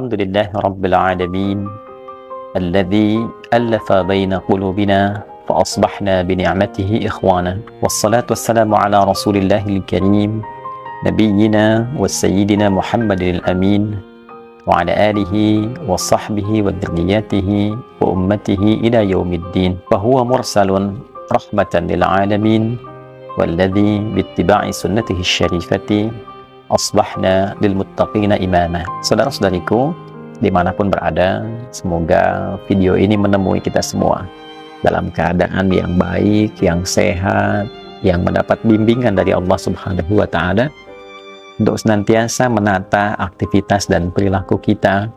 Alhamdulillah Rabbil Alamin Alladhi allafa baina qulubina fa asbahna bi ni'matihi ikhwana wassalatu wassalamu ala rasulillahil karim nabiyyina wa sayyidina Muhammadil amin wa ala alihi wa sahbihi wa dhurriyyatihi wa ummatihi ila yaumiddin fa huwa mursalun rahmatan lil alamin walladhi bittiba'i sunnatihi syarifati asbahna lil muttaqina imama. Saudara-saudariku dimanapun berada, semoga video ini menemui kita semua dalam keadaan yang baik, yang sehat, yang mendapat bimbingan dari Allah Subhanahu wa Ta'ala untuk senantiasa menata aktivitas dan perilaku kita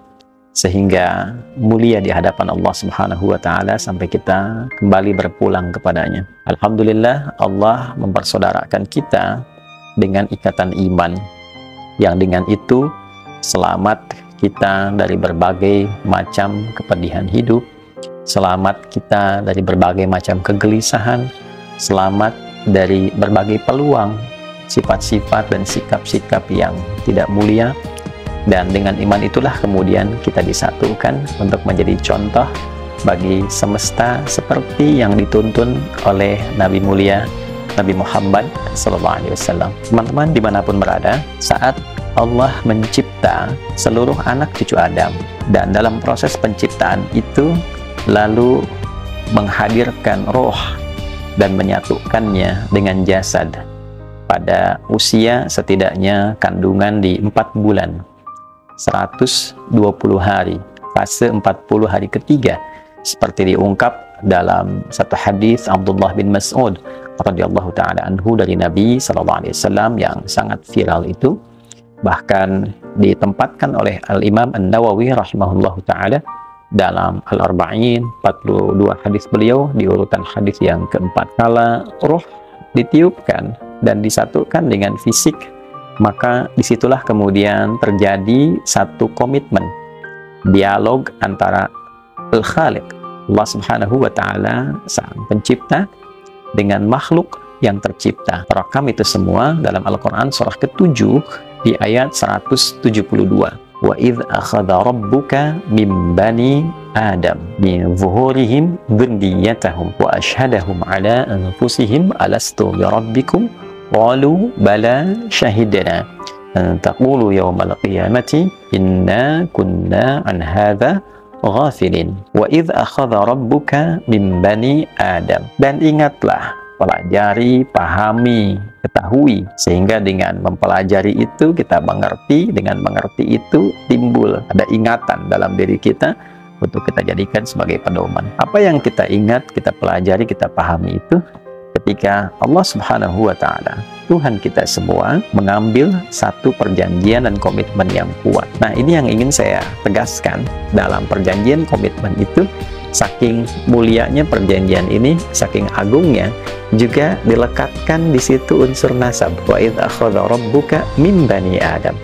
sehingga mulia di hadapan Allah Subhanahu wa Ta'ala sampai kita kembali berpulang kepadanya. Alhamdulillah, Allah mempersaudarakan kita dengan ikatan iman yang dengan itu selamat kita dari berbagai macam kepedihan hidup, selamat kita dari berbagai macam kegelisahan, selamat dari berbagai peluang, sifat-sifat dan sikap-sikap yang tidak mulia. Dan dengan iman itulah kemudian kita disatukan untuk menjadi contoh bagi semesta seperti yang dituntun oleh Nabi mulia Nabi Muhammad SAW. Teman-teman dimanapun berada, saat Allah mencipta seluruh anak cucu Adam dan dalam proses penciptaan itu lalu menghadirkan roh dan menyatukannya dengan jasad pada usia setidaknya kandungan di 4 bulan 120 hari, fase 40 hari ketiga, seperti diungkap dalam satu hadis Abdullah bin Mas'ud radhiyallahu ta'ala anhu dari Nabi SAW yang sangat viral itu, bahkan ditempatkan oleh Al-Imam An-Nawawi rahimahullahu ta'ala dalam Al-Arba'in, 42 hadis beliau di urutan hadis yang keempat. Kala roh ditiupkan dan disatukan dengan fisik, maka disitulah kemudian terjadi satu komitmen, dialog antara Al-Khaliq, Allah Subhanahu wa Ta'ala, sang pencipta, dengan makhluk yang tercipta. Terekam itu semua dalam Al-Quran surah ke-7 di ayat 172. Wa idh akhadha rabbuka min bani Adam min zuhurihim dhurriyyatahum wa ashhadahum ala anfusihim alastu bi rabbikum qalu bala shahidna an taqulu yawmal qiyamati inna kunna an hadha ghafilin. Wa idh akhadha rabbuka min bani Adam. Dan ingatlah, pelajari, pahami, ketahui, sehingga dengan mempelajari itu kita mengerti, dengan mengerti itu timbul ada ingatan dalam diri kita untuk kita jadikan sebagai pedoman. Apa yang kita ingat, kita pelajari, kita pahami itu ketika Allah Subhanahu wa Ta'ala, Tuhan kita semua, mengambil satu perjanjian dan komitmen yang kuat. Nah, ini yang ingin saya tegaskan dalam perjanjian komitmen itu. Saking mulianya perjanjian ini, saking agungnya, juga dilekatkan di situ unsur nasab. Wa idh akhadha rabbuka min bani Adam.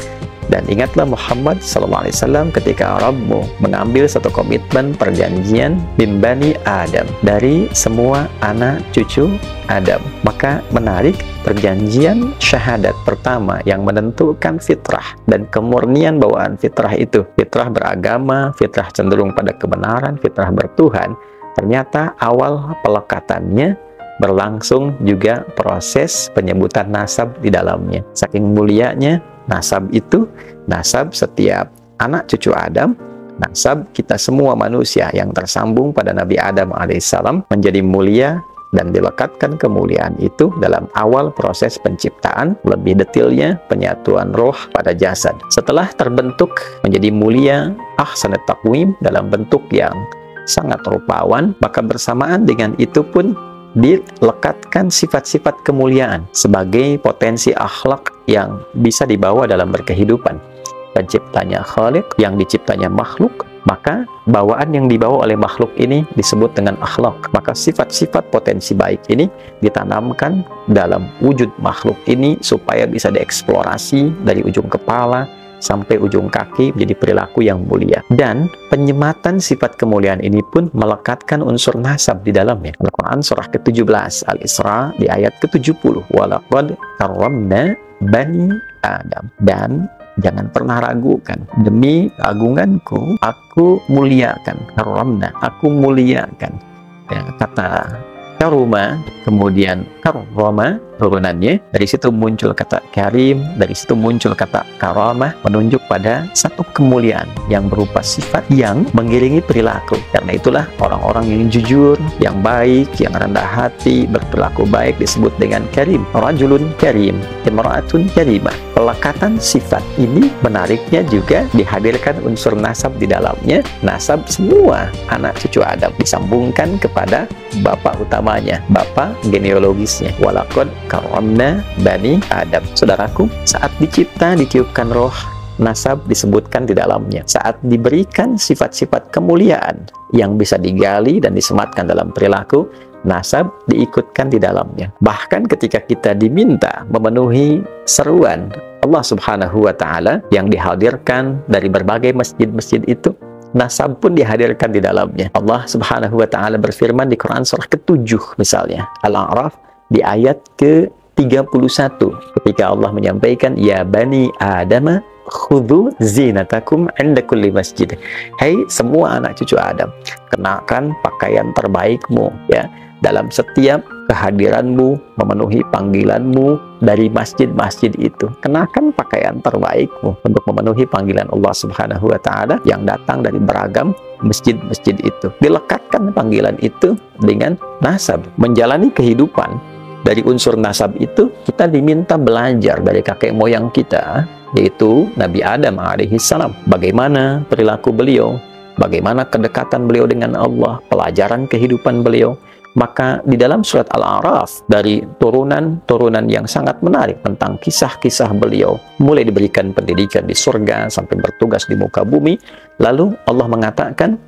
Dan ingatlah Muhammad SAW ketika Rabbmu mengambil satu komitmen perjanjian min bani Adam, dari semua anak cucu Adam. Maka menarik, perjanjian syahadat pertama yang menentukan fitrah dan kemurnian bawaan fitrah itu, fitrah beragama, fitrah cenderung pada kebenaran, fitrah bertuhan, ternyata awal pelekatannya berlangsung juga proses penyebutan nasab di dalamnya. Saking mulianya nasab itu, nasab setiap anak cucu Adam, nasab kita semua manusia yang tersambung pada Nabi Adam alaihissalam menjadi mulia dan dilekatkan kemuliaan itu dalam awal proses penciptaan, lebih detailnya penyatuan roh pada jasad. Setelah terbentuk menjadi mulia, ahsanat taqwim, dalam bentuk yang sangat rupawan, maka bersamaan dengan itu pun dilekatkan sifat-sifat kemuliaan sebagai potensi akhlak yang bisa dibawa dalam berkehidupan. Penciptanya Khaliq, yang diciptanya makhluk, maka bawaan yang dibawa oleh makhluk ini disebut dengan akhlak. Maka sifat-sifat potensi baik ini ditanamkan dalam wujud makhluk ini supaya bisa dieksplorasi dari ujung kepala sampai ujung kaki menjadi perilaku yang mulia. Dan penyematan sifat kemuliaan ini pun melekatkan unsur nasab di dalamnya. Al-Quran surah ke-17 Al-Isra di ayat ke-70, walaqad karramna bani Adam. Dan Jangan pernah ragukan. Demi keagunganku, aku muliakan. Karomna, aku muliakan. Ya, kata karuma, kemudian karoma, turunannya. Dari situ muncul kata karim, dari situ muncul kata karamah, menunjuk pada satu kemuliaan yang berupa sifat yang mengiringi perilaku. Karena itulah orang-orang yang jujur, yang baik, yang rendah hati, berperilaku baik disebut dengan karim. Rajulun karim, imra'atun karimah. Pelekatan sifat ini menariknya juga dihadirkan unsur nasab di dalamnya. Nasab semua anak cucu Adam disambungkan kepada bapak utamanya, bapak genealogisnya. Walaqad karamna bani Adam. Saudaraku, saat dicipta ditiupkan roh, nasab disebutkan di dalamnya. Saat diberikan sifat-sifat kemuliaan yang bisa digali dan disematkan dalam perilaku, nasab diikutkan di dalamnya. Bahkan ketika kita diminta memenuhi seruan Allah Subhanahu wa Ta'ala yang dihadirkan dari berbagai masjid-masjid itu, nasab pun dihadirkan di dalamnya. Allah Subhanahu wa Ta'ala berfirman di Quran surah ke-7 misalnya, Al-A'raf di ayat ke-31, ketika Allah menyampaikan, ya bani Adam khudhu zinatakum 'inda kulli masjid. Hai semua anak cucu Adam, kenakan pakaian terbaikmu ya dalam setiap kehadiranmu, memenuhi panggilanmu dari masjid-masjid itu. Kenakan pakaian terbaikmu untuk memenuhi panggilan Allah Subhanahu wa Ta'ala yang datang dari beragam masjid-masjid itu. Dilekatkan panggilan itu dengan nasab. Menjalani kehidupan dari unsur nasab itu, kita diminta belajar dari kakek moyang kita, yaitu Nabi Adam alaihissalam. Bagaimana perilaku beliau, bagaimana kedekatan beliau dengan Allah, pelajaran kehidupan beliau. Maka di dalam surat Al-A'raf, dari turunan-turunan yang sangat menarik tentang kisah-kisah beliau, mulai diberikan pendidikan di surga sampai bertugas di muka bumi, lalu Allah mengatakan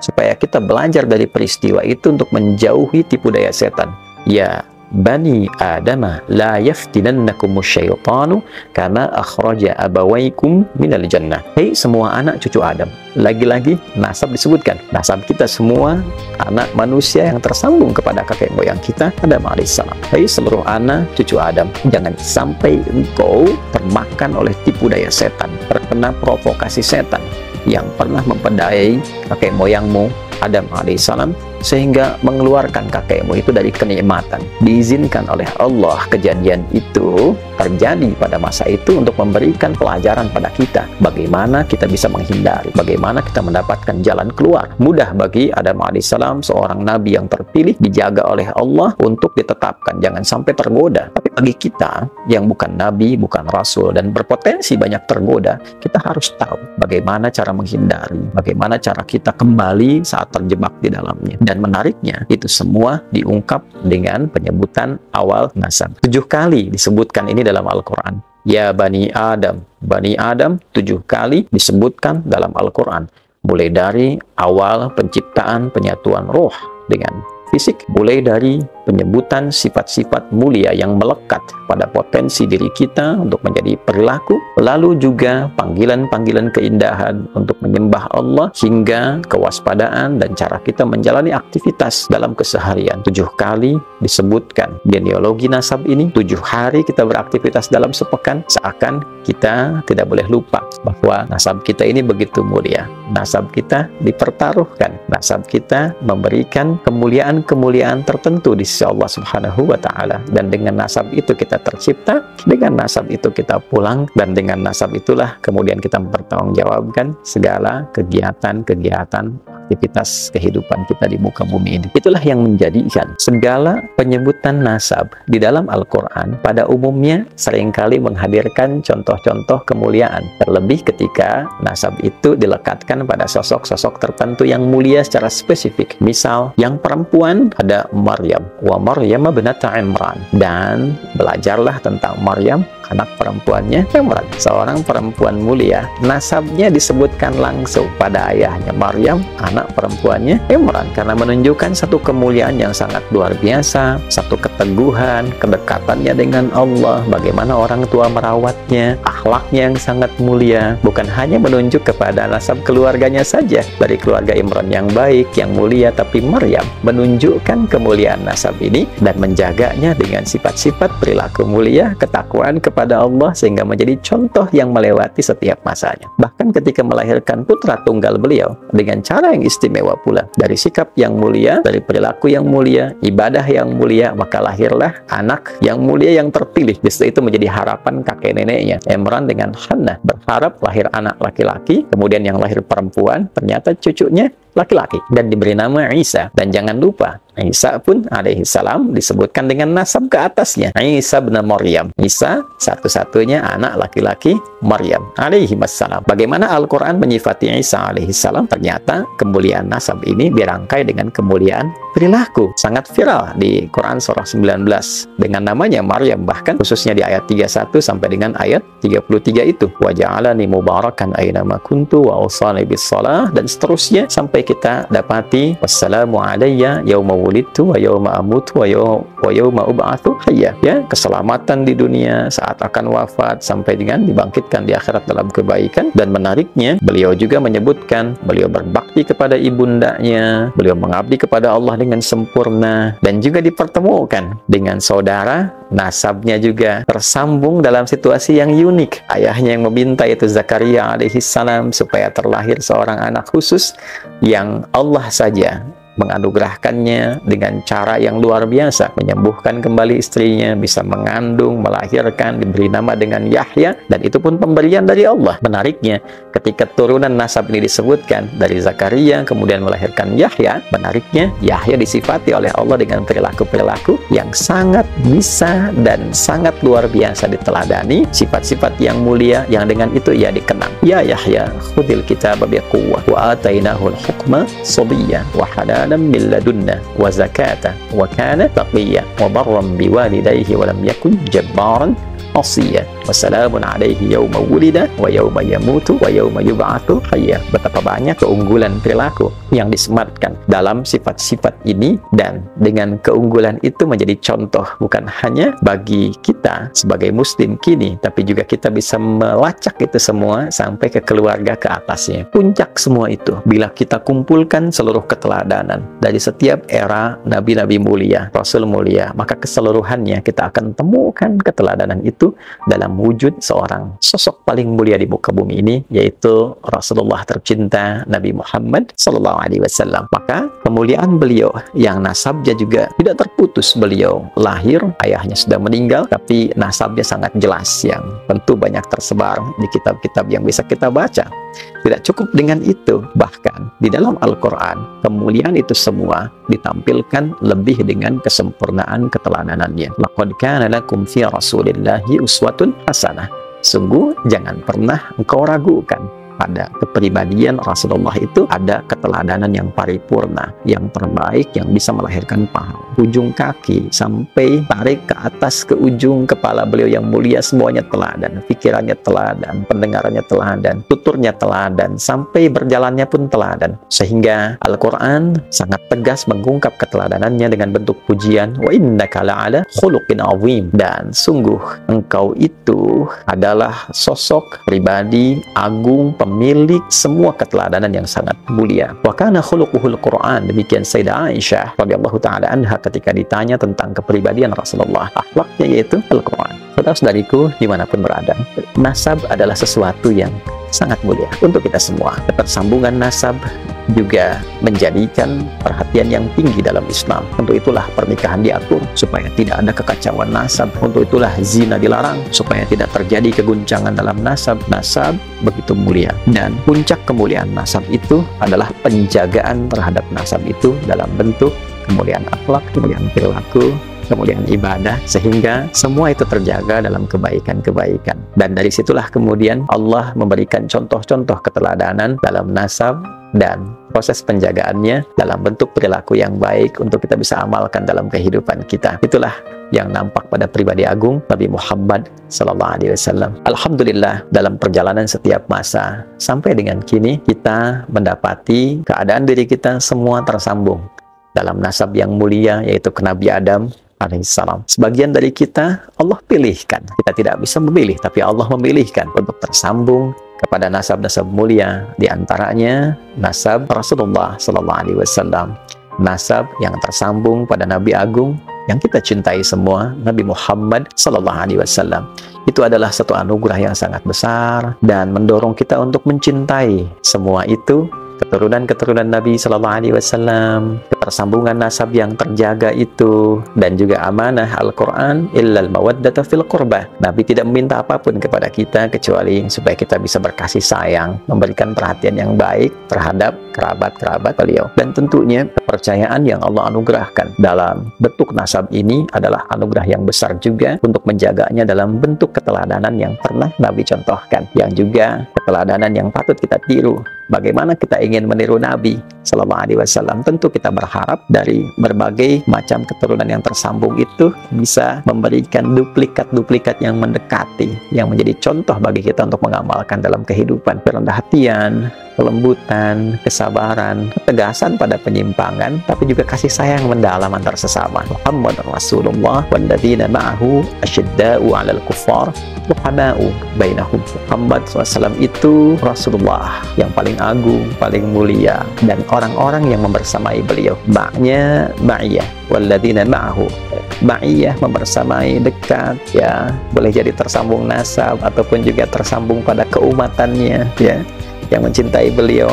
supaya kita belajar dari peristiwa itu untuk menjauhi tipu daya setan. Ya Bani Adam la yaftinannakumus syaitanu kama akhraja abawaikum minal jannah. Hei semua anak cucu Adam. Lagi-lagi nasab disebutkan. Nasab kita semua anak manusia yang tersambung kepada kakek moyang kita, Adam alaihissalam. Hei seluruh anak cucu Adam, jangan sampai engkau termakan oleh tipu daya setan, terkena provokasi setan yang pernah memperdayai kakek moyangmu Adam alaihissalam, sehingga mengeluarkan kakekmu itu dari kenikmatan. Diizinkan oleh Allah kejadian itu terjadi pada masa itu untuk memberikan pelajaran pada kita, bagaimana kita bisa menghindari, bagaimana kita mendapatkan jalan keluar. Mudah bagi Adam alaihissalam, seorang nabi yang terpilih, dijaga oleh Allah untuk ditetapkan, jangan sampai tergoda. Tapi bagi kita yang bukan nabi, bukan rasul, dan berpotensi banyak tergoda, kita harus tahu bagaimana cara menghindari, bagaimana cara kita kembali saat terjebak di dalamnya. Dan menariknya, itu semua diungkap dengan penyebutan awal nasab. 7 kali disebutkan ini dalam Al-Quran. Ya Bani Adam. Bani Adam 7 kali disebutkan dalam Al-Quran. Mulai dari awal penciptaan penyatuan roh dengan fisik, mulai dari penyebutan sifat-sifat mulia yang melekat pada potensi diri kita untuk menjadi perilaku, lalu juga panggilan-panggilan keindahan untuk menyembah Allah, hingga kewaspadaan dan cara kita menjalani aktivitas dalam keseharian. 7 kali disebutkan genealogi nasab ini. 7 hari kita beraktivitas dalam sepekan, seakan kita tidak boleh lupa bahwa nasab kita ini begitu mulia. Nasab kita dipertaruhkan, nasab kita memberikan kemuliaan-kemuliaan tertentu di sisi Allah Subhanahu wa Ta'ala, dan dengan nasab itu kita tercipta, dengan nasab itu kita pulang, dan dengan nasab itulah kemudian kita mempertanggungjawabkan segala kegiatan-kegiatan aktivitas kehidupan kita di muka bumi ini. Itulah yang menjadikan segala penyebutan nasab di dalam Al-Quran pada umumnya seringkali menghadirkan contoh-contoh kemuliaan, terlebih ketika nasab itu dilekatkan pada sosok-sosok tertentu yang mulia secara spesifik. Misal yang perempuan ada Maryam, wa Maryam binat Imran, dan belajarlah tentang Maryam, anak perempuannya Imran, seorang perempuan mulia. Nasabnya disebutkan langsung pada ayahnya, Maryam anak anak perempuannya Imran, karena menunjukkan satu kemuliaan yang sangat luar biasa, satu keteguhan, kedekatannya dengan Allah, bagaimana orang tua merawatnya, akhlaknya yang sangat mulia. Bukan hanya menunjuk kepada nasab keluarganya saja dari keluarga Imran yang baik, yang mulia, tapi Maryam menunjukkan kemuliaan nasab ini dan menjaganya dengan sifat-sifat perilaku mulia, ketakwaan kepada Allah, sehingga menjadi contoh yang melewati setiap masanya. Bahkan ketika melahirkan putra tunggal beliau dengan cara yang istimewa pula, dari sikap yang mulia, dari perilaku yang mulia, ibadah yang mulia, maka lahirlah anak yang mulia yang terpilih. Justru itu menjadi harapan kakek neneknya Imran dengan Hannah, berharap lahir anak laki-laki, kemudian yang lahir perempuan, ternyata cucunya laki-laki dan diberi nama Isa. Dan jangan lupa, Isa pun alaihi salam disebutkan dengan nasab ke atasnya, Isa bin Maryam. Isa satu-satunya anak laki-laki Maryam alaihi wassalam. Bagaimana Al-Quran menyifati Isa alaihi salam? Ternyata kemuliaan nasab ini dirangkai dengan kemuliaan perilaku. Sangat viral di Quran surah 19 dengan namanya Maryam, bahkan khususnya di ayat 31 sampai dengan ayat 33 itu, wa ja'alani mubarakan aynama kuntu wa awsani bis shalah, dan seterusnya sampai kita dapati wassalamu alayya yauma wulidtu wa yauma amutu wa yauma ub'atsu hayya. Ya, keselamatan di dunia saat akan wafat sampai dengan dibangkitkan di akhirat dalam kebaikan. Dan menariknya, beliau juga menyebutkan beliau berbakti kepada ibundanya, beliau mengabdi kepada Allah dengan sempurna, dan juga dipertemukan dengan saudara nasabnya juga tersambung dalam situasi yang unik. Ayahnya yang meminta, itu Zakaria alaihi salam, supaya terlahir seorang anak khusus yang Allah saja menganugerahkannya dengan cara yang luar biasa, menyembuhkan kembali istrinya, bisa mengandung, melahirkan, diberi nama dengan Yahya, dan itu pun pemberian dari Allah. Menariknya, ketika turunan nasab ini disebutkan dari Zakaria kemudian melahirkan Yahya, menariknya Yahya disifati oleh Allah dengan perilaku-perilaku yang sangat bisa dan sangat luar biasa diteladani, sifat-sifat yang mulia yang dengan itu ia dikenang. Ya Yahya, khudil kitaba biquwwah wa atainahul hukma sabiyya wa min ladunna wa zakata wa kana taqiyya wa barran biwalidayhi wa lam yakun jabbaran asiya wa salamun alaihi yawma wulida wa yawma yamutu wa yawma yub'atsu hayya. Betapa banyak keunggulan perilaku yang disematkan dalam sifat-sifat ini, dan dengan keunggulan itu menjadi contoh bukan hanya bagi kita sebagai muslim kini, tapi juga kita bisa melacak itu semua sampai ke keluarga ke atasnya. Puncak semua itu bila kita kumpulkan seluruh keteladanan dari setiap era nabi-nabi mulia, rasul mulia, maka keseluruhannya kita akan temukan keteladanan itu dalam wujud seorang sosok paling mulia di muka bumi ini, yaitu Rasulullah tercinta Nabi Muhammad sallallahu alaihi wasallam. Maka kemuliaan beliau yang nasabnya juga tidak terputus. Beliau lahir, ayahnya sudah meninggal, tapi nasabnya sangat jelas, yang tentu banyak tersebar di kitab-kitab yang bisa kita baca. Tidak cukup dengan itu, bahkan di dalam Al-Quran kemuliaan itu semua ditampilkan lebih dengan kesempurnaan keteladanannya. Laqad kana lakum fi rasulillahi uswatun hasanah. Sungguh jangan pernah engkau ragukan pada kepribadian Rasulullah itu ada keteladanan yang paripurna, yang terbaik, yang bisa melahirkan pahala. Ujung kaki sampai tarik ke atas ke ujung kepala beliau yang mulia, semuanya teladan. Pikirannya teladan, pendengarannya teladan, tuturnya teladan, sampai berjalannya pun teladan. Sehingga Al-Quran sangat tegas mengungkap keteladanannya dengan bentuk pujian, wa innaka la'ala khuluqin azim, dan sungguh engkau itu adalah sosok pribadi agung, pemilik semua keteladanan yang sangat mulia. Wa kana khuluquhul Quran. Demikian Sayyidah Aisyah radhiyallahu taala anha ketika ditanya tentang kepribadian Rasulullah, akhlaknya yaitu Al-Quran. Saudara-saudariku dimanapun berada, nasab adalah sesuatu yang sangat mulia untuk kita semua. Ketersambungan nasab juga menjadikan perhatian yang tinggi dalam Islam. Untuk itulah pernikahan diatur supaya tidak ada kekacauan nasab. Untuk itulah zina dilarang supaya tidak terjadi keguncangan dalam nasab. Nasab begitu mulia, dan puncak kemuliaan nasab itu adalah penjagaan terhadap nasab itu dalam bentuk kemuliaan akhlak, kemuliaan perilaku, kemuliaan ibadah, sehingga semua itu terjaga dalam kebaikan-kebaikan. Dan dari situlah kemudian Allah memberikan contoh-contoh keteladanan dalam nasab dan proses penjagaannya dalam bentuk perilaku yang baik untuk kita bisa amalkan dalam kehidupan kita. Itulah yang nampak pada pribadi agung Nabi Muhammad SAW. Alhamdulillah, dalam perjalanan setiap masa sampai dengan kini kita mendapati keadaan diri kita semua tersambung dalam nasab yang mulia, yaitu ke Nabi Adam alaihissalam. Sebagian dari kita Allah pilihkan, kita tidak bisa memilih, tapi Allah memilihkan untuk tersambung kepada nasab-nasab mulia, di antaranya nasab Rasulullah SAW, nasab yang tersambung pada Nabi Agung yang kita cintai semua, Nabi Muhammad SAW. Itu adalah satu anugerah yang sangat besar dan mendorong kita untuk mencintai semua itu, keturunan-keturunan Nabi SAW, ketersambungan nasab yang terjaga itu, dan juga amanah Al-Quran, illal mawaddata fil qurbah. Nabi tidak meminta apapun kepada kita kecuali supaya kita bisa berkasih sayang, memberikan perhatian yang baik terhadap kerabat-kerabat beliau. Dan tentunya kepercayaan yang Allah anugerahkan dalam bentuk nasab ini adalah anugerah yang besar juga untuk menjaganya dalam bentuk keteladanan yang pernah Nabi contohkan, yang juga keteladanan yang patut kita tiru. Bagaimana kita ingin meniru Nabi SAW? Tentu kita berharap dari berbagai macam keturunan yang tersambung itu bisa memberikan duplikat-duplikat yang mendekati, yang menjadi contoh bagi kita untuk mengamalkan dalam kehidupan. Kerendah hatian, kelembutan, kesabaran, ketegasan pada penyimpangan, tapi juga kasih sayang mendalam antar sesama. Muhammad Rasulullah walladzina ma'ahu asyidda'u 'alal kuffar ruhama'u bainahum. Muhammad SAW itu Rasulullah yang paling agung, paling mulia, dan orang-orang yang membersamai beliau. Ma'nya ma'iyah, walladzina ma'ahu, ma'iyah membersamai, dekat, ya, boleh jadi tersambung nasab ataupun juga tersambung pada keumatannya, ya, yang mencintai beliau.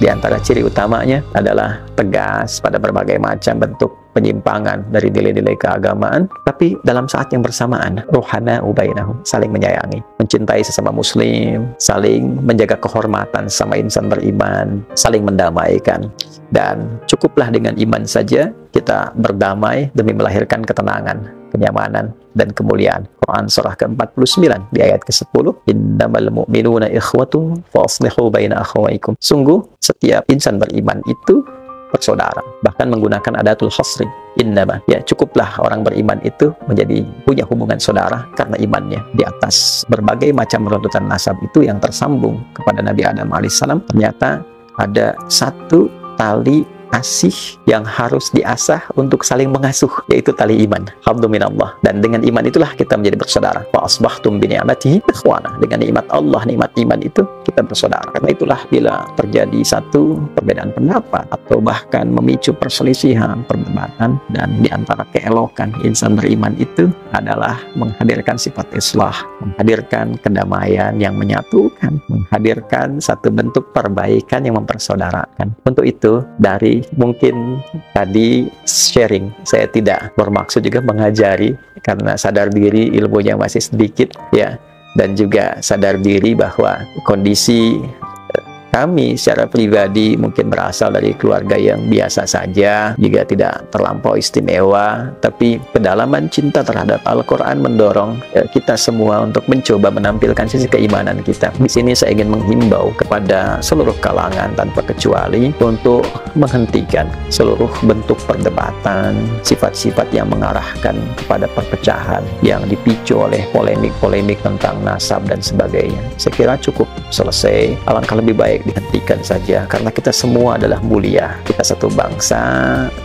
Di antara ciri utamanya adalah tegas pada berbagai macam bentuk penyimpangan dari nilai-nilai keagamaan, tapi dalam saat yang bersamaan ruhana ubainahum, saling menyayangi, mencintai sesama muslim, saling menjaga kehormatan sama insan beriman, saling mendamaikan. Dan cukuplah dengan iman saja kita berdamai demi melahirkan ketenangan, kenyamanan, dan kemuliaan. Quran surah ke-49 di ayat ke-10, innamal mu'minuna ikhwatun fa aslihu baina akhawaykum. Sungguh setiap insan beriman itu bersaudara, bahkan menggunakan adatul hasri, innama, ya, cukuplah orang beriman itu menjadi punya hubungan saudara karena imannya. Di atas berbagai macam runtutan nasab itu yang tersambung kepada Nabi Adam alaihissalam, ternyata ada satu tali asih yang harus diasah untuk saling mengasuh, yaitu tali iman. Alhamdulillah. Dan dengan iman itulah kita menjadi bersaudara. Wa asbahtum bi ni'matihi ikhwana. Dengan nikmat Allah, nikmat iman itu kita bersaudara. Karena itulah bila terjadi satu perbedaan pendapat atau bahkan memicu perselisihan, perdebatan, dan di antara keelokan insan beriman itu adalah menghadirkan sifat islah, menghadirkan kedamaian yang menyatukan, menghadirkan satu bentuk perbaikan yang mempersaudarakan. Untuk itu, dari mungkin tadi sharing, saya tidak bermaksud juga mengajari, karena sadar diri ilmunya masih sedikit, ya, dan juga sadar diri bahwa kondisi kami secara pribadi mungkin berasal dari keluarga yang biasa saja, juga tidak terlampau istimewa, tapi kedalaman cinta terhadap Al-Quran mendorong kita semua untuk mencoba menampilkan sisi keimanan kita. Di sini saya ingin menghimbau kepada seluruh kalangan tanpa kecuali untuk menghentikan seluruh bentuk perdebatan, sifat-sifat yang mengarahkan kepada perpecahan yang dipicu oleh polemik-polemik tentang nasab dan sebagainya. Saya kira cukup selesai, alangkah lebih baik dihentikan saja, karena kita semua adalah mulia. Kita satu bangsa,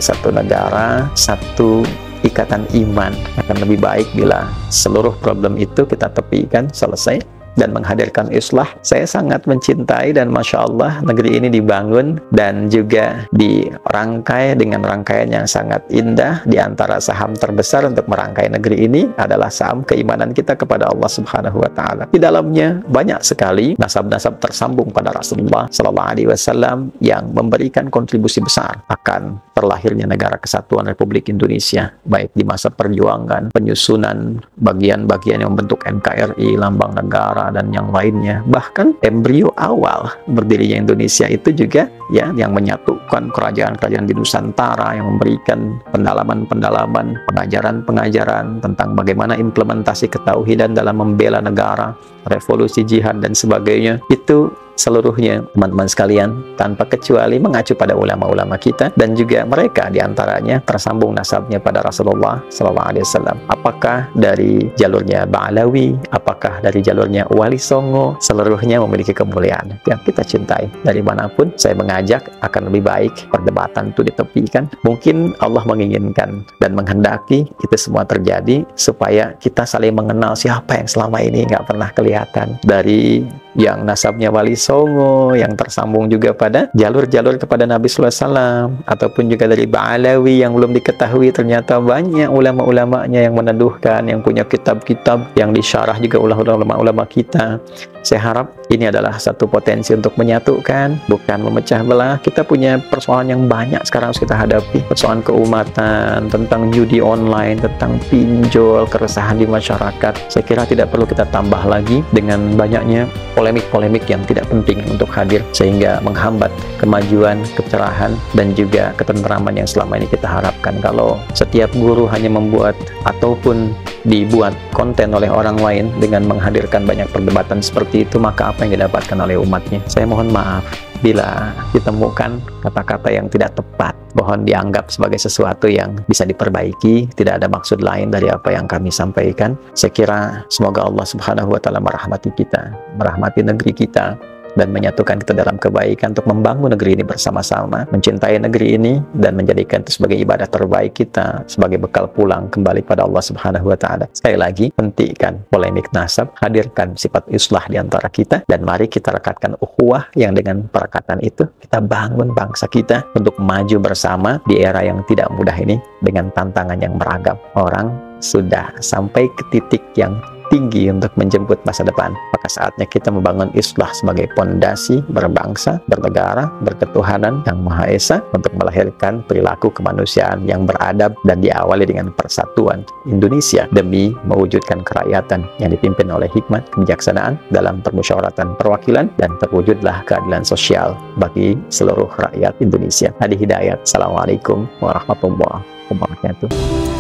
satu negara, satu ikatan iman. Akan lebih baik bila seluruh problem itu kita tepikan, selesai, dan menghadirkan islah. Saya sangat mencintai dan Masya Allah negeri ini dibangun dan juga dirangkai dengan rangkaian yang sangat indah. Di antara saham terbesar untuk merangkai negeri ini adalah saham keimanan kita kepada Allah Subhanahu wa Ta'ala. Di dalamnya banyak sekali nasab-nasab tersambung pada Rasulullah SAW yang memberikan kontribusi besar akan terlahirnya negara kesatuan Republik Indonesia, baik di masa perjuangan, penyusunan bagian-bagian yang membentuk NKRI, lambang negara, dan yang lainnya. Bahkan embrio awal berdirinya Indonesia itu juga, ya, yang menyatukan kerajaan-kerajaan di Nusantara, yang memberikan pendalaman-pendalaman, pengajaran-pengajaran tentang bagaimana implementasi ketauhidan dalam membela negara, revolusi jihad dan sebagainya. Itu seluruhnya teman-teman sekalian tanpa kecuali mengacu pada ulama-ulama kita, dan juga mereka diantaranya tersambung nasabnya pada Rasulullah SAW. Apakah dari jalurnya Ba'alawi, apakah dari jalurnya Wali Songo, seluruhnya memiliki kemuliaan yang kita cintai. Dari manapun, saya mengajak akan lebih baik perdebatan itu ditepikan. Mungkin Allah menginginkan dan menghendaki itu semua terjadi supaya kita saling mengenal siapa yang selama ini nggak pernah kelihatan. Dari yang nasabnya Wali Songo, yang tersambung juga pada jalur-jalur kepada Nabi SAW, ataupun juga dari Ba'alawi yang belum diketahui, ternyata banyak ulama-ulamanya yang meneduhkan, yang punya kitab-kitab yang disyarah juga oleh ulama-ulama kita. Saya harap ini adalah satu potensi untuk menyatukan, bukan memecah belah. Kita punya persoalan yang banyak sekarang harus kita hadapi. Persoalan keumatan, tentang judi online, tentang pinjol, keresahan di masyarakat. Saya kira tidak perlu kita tambah lagi dengan banyaknya polemik-polemik yang tidak penting untuk hadir, sehingga menghambat kemajuan, kecerahan, dan juga ketentraman yang selama ini kita harapkan. Kalau setiap guru hanya membuat ataupun dibuat konten oleh orang lain dengan menghadirkan banyak perdebatan seperti itu, maka apa yang didapatkan oleh umatnya? Saya mohon maaf bila ditemukan kata-kata yang tidak tepat, mohon dianggap sebagai sesuatu yang bisa diperbaiki, tidak ada maksud lain dari apa yang kami sampaikan. Saya kira semoga Allah Subhanahu wa Ta'ala merahmati kita, merahmati negeri kita, dan menyatukan kita dalam kebaikan untuk membangun negeri ini bersama-sama, mencintai negeri ini dan menjadikan itu sebagai ibadah terbaik kita, sebagai bekal pulang kembali pada Allah Subhanahu wa Ta'ala. Sekali lagi, hentikan polemik nasab, hadirkan sifat islah di antara kita, dan mari kita rekatkan ukhuwah yang dengan perekatan itu kita bangun bangsa kita untuk maju bersama di era yang tidak mudah ini dengan tantangan yang beragam. Orang sudah sampai ke titik yang tinggi untuk menjemput masa depan, maka saatnya kita membangun islah sebagai pondasi berbangsa, bernegara, berketuhanan yang Maha Esa, untuk melahirkan perilaku kemanusiaan yang beradab dan diawali dengan persatuan Indonesia demi mewujudkan kerakyatan yang dipimpin oleh hikmat kebijaksanaan dalam permusyawaratan perwakilan, dan terwujudlah keadilan sosial bagi seluruh rakyat Indonesia. Hadi Hidayat. Assalamualaikum warahmatullahi wabarakatuh.